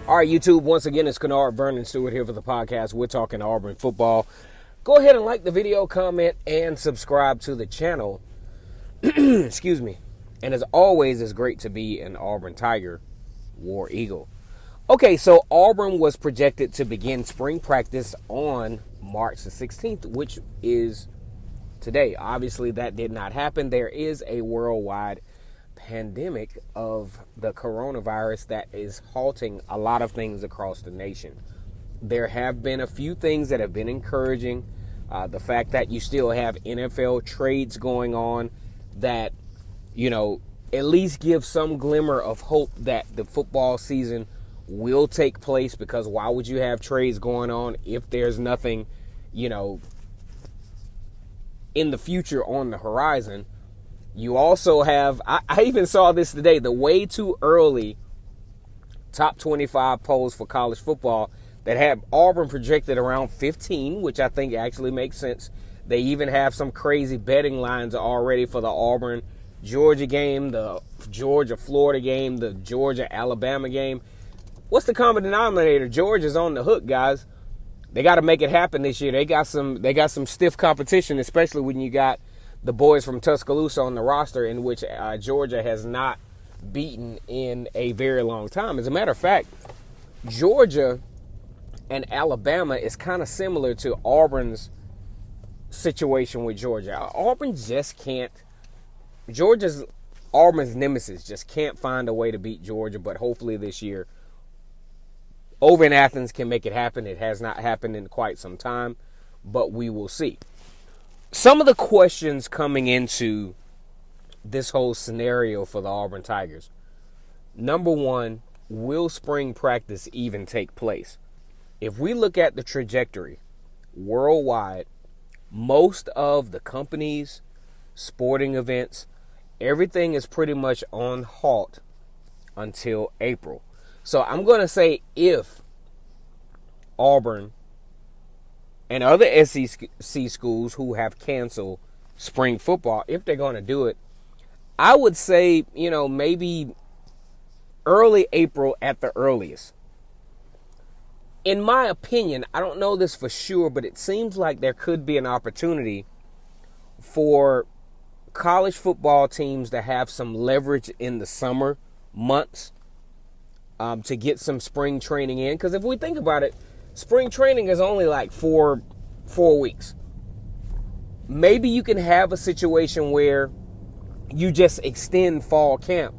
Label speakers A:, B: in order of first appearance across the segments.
A: All right, YouTube, once again, it's Kennard Vernon Stewart here for the podcast. We're talking Auburn football. Go ahead and like the video, comment, and subscribe to the channel. Excuse me. And as always, it's great to be an Auburn Tiger, War Eagle. Okay, so Auburn was projected to begin spring practice on March the 16th, which is today. Obviously, that did not happen. There is a worldwide pandemic of the coronavirus that is halting a lot of things across the nation. There have been a few things that have been encouraging. The fact that you still have NFL trades going on that, at least give some glimmer of hope that the football season will take place, because why would you have trades going on if there's nothing, in the future on the horizon? You also have, I even saw this today, the way too early top 25 polls for college football that had Auburn projected around 15, which I think actually makes sense. They even have some crazy betting lines already for the Auburn-Georgia game, the Georgia-Florida game, the Georgia-Alabama game. What's the common denominator? Georgia's on the hook, guys. They got to make it happen this year. They got some stiff competition, especially when you got the boys from Tuscaloosa on the roster, in which Georgia has not beaten in a very long time. As a matter of fact, Georgia and Alabama is kind of similar to Auburn's situation with Georgia. Auburn just can't. Auburn's nemesis just can't find a way to beat Georgia, but hopefully this year over in Athens can make it happen. It has not happened in quite some time, but we will see. Some of the questions coming into this whole scenario for the Auburn Tigers. Number one, will spring practice even take place? If we look at the trajectory worldwide, most of the companies, sporting events, everything is pretty much on halt until April. So I'm going to say if Auburn and other SEC schools who have canceled spring football, if they're going to do it, I would say, maybe early April at the earliest. In my opinion, I don't know this for sure, but it seems like there could be an opportunity for college football teams to have some leverage in the summer months to get some spring training in. Because if we think about it, spring training is only like four weeks. Maybe you can have a situation where you just extend fall camp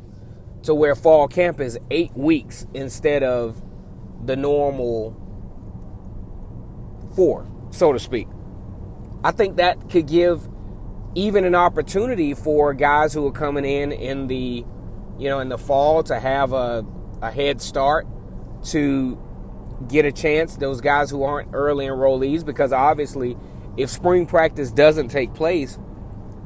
A: to where fall camp is 8 weeks instead of the normal 4, so to speak. I think that could give even an opportunity for guys who are coming in the fall to have a head start, to get a chance, those guys who aren't early enrollees, because obviously if spring practice doesn't take place,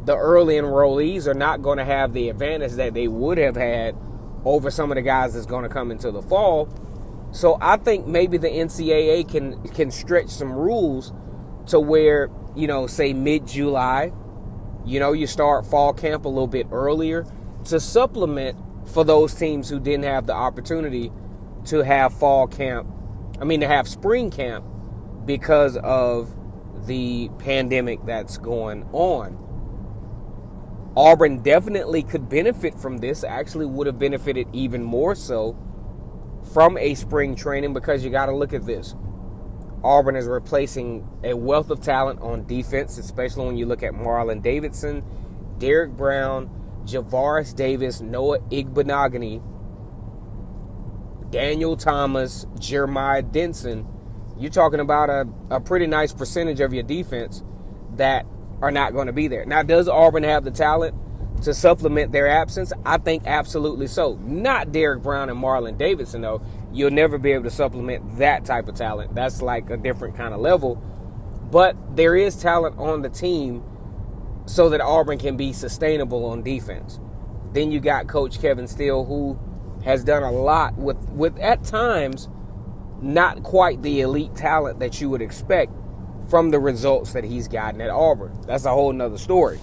A: the early enrollees are not going to have the advantage that they would have had over some of the guys that's going to come into the fall. So I think maybe the NCAA can stretch some rules to where, say mid-July, you start fall camp a little bit earlier to supplement for those teams who didn't have the opportunity to have to have spring camp because of the pandemic that's going on. Auburn definitely could benefit from this, actually would have benefited even more so from a spring training, because you got to look at this. Auburn is replacing a wealth of talent on defense, especially when you look at Marlon Davidson, Derek Brown, Javaris Davis, Noah Igbenogany, Daniel Thomas, Jeremiah Denson. You're talking about a pretty nice percentage of your defense that are not going to be there. Now, does Auburn have the talent to supplement their absence? I think absolutely so. Not Derek Brown and Marlon Davidson, though. You'll never be able to supplement that type of talent. That's like a different kind of level. But there is talent on the team so that Auburn can be sustainable on defense. Then you got Coach Kevin Steele, who has done a lot with at times not quite the elite talent that you would expect from the results that he's gotten at Auburn. That's a whole nother story.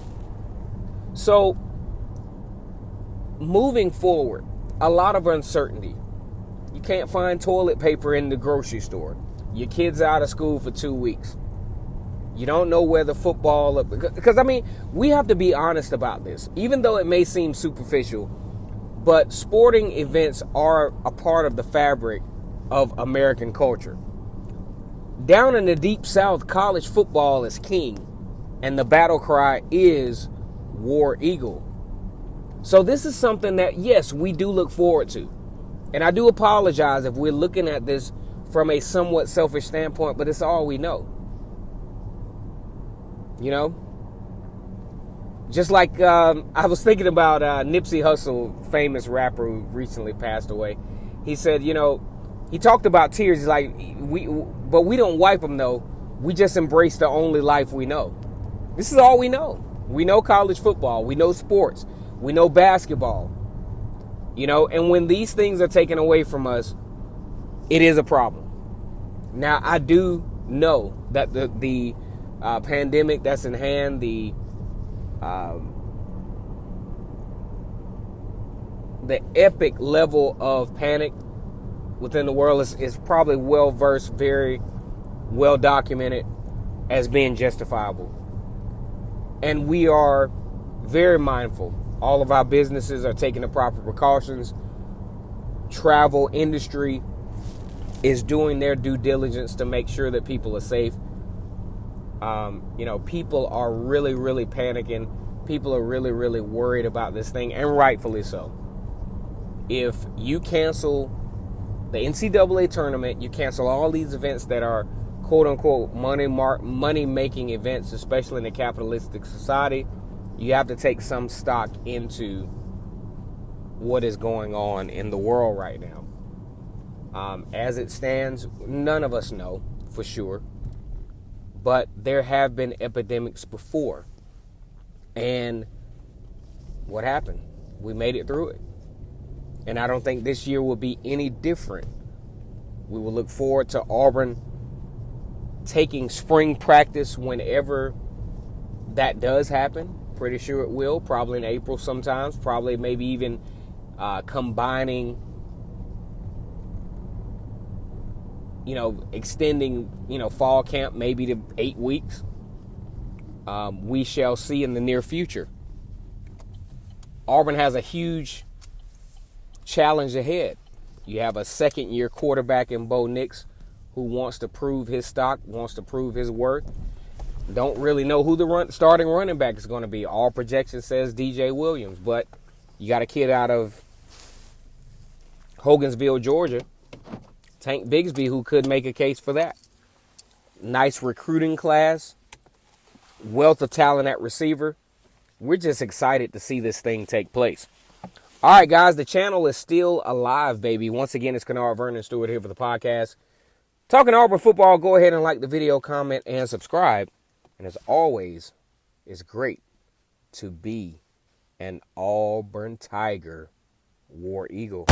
A: So moving forward, a lot of uncertainty. You can't find toilet paper in the grocery store. Your kid's out of school for 2 weeks. You don't know whether football... Because, I mean, we have to be honest about this. Even though it may seem superficial, but sporting events are a part of the fabric of American culture. Down in the deep South, college football is king. And the battle cry is War Eagle. So this is something that, yes, we do look forward to. And I do apologize if we're looking at this from a somewhat selfish standpoint, but it's all we know. You know? Just like I was thinking about Nipsey Hussle, famous rapper who recently passed away. He said, you know, he talked about tears. He's like, but we don't wipe them, though. We just embrace the only life we know. This is all we know. We know college football. We know sports. We know basketball. You know, and when these things are taken away from us, it is a problem. Now, I do know that the pandemic that's in hand, the epic level of panic within the world is probably well versed, very well documented as being justifiable. And we are very mindful. All of our businesses are taking the proper precautions. Travel industry is doing their due diligence to make sure that people are safe. You know, people are really, really panicking. People are really, really worried about this thing, and rightfully so. If you cancel the NCAA tournament, you cancel all these events that are quote-unquote money-making events, especially in a capitalistic society, you have to take some stock into what is going on in the world right now. As it stands, none of us know for sure, but there have been epidemics before. And what happened? We made it through it. And I don't think this year will be any different. We will look forward to Auburn taking spring practice whenever that does happen. Pretty sure it will. Probably in April sometimes. Probably maybe even combining, you know, extending, you know, fall camp maybe to 8 weeks. We shall see in the near future. Auburn has a huge challenge ahead. You have a second-year quarterback in Bo Nix who wants to prove his stock, wants to prove his worth. Don't really know who the starting running back is going to be. All projection says DJ Williams, but you got a kid out of Hogansville, Georgia, Tank Bigsby, who could make a case for that. Nice recruiting class, wealth of talent at receiver. We're just excited to see this thing take place. All right, guys, the channel is still alive, baby. Once again, it's Kennard Vernon Stewart here for the podcast. Talking Auburn football, go ahead and like the video, comment, and subscribe. And as always, it's great to be an Auburn Tiger War Eagle.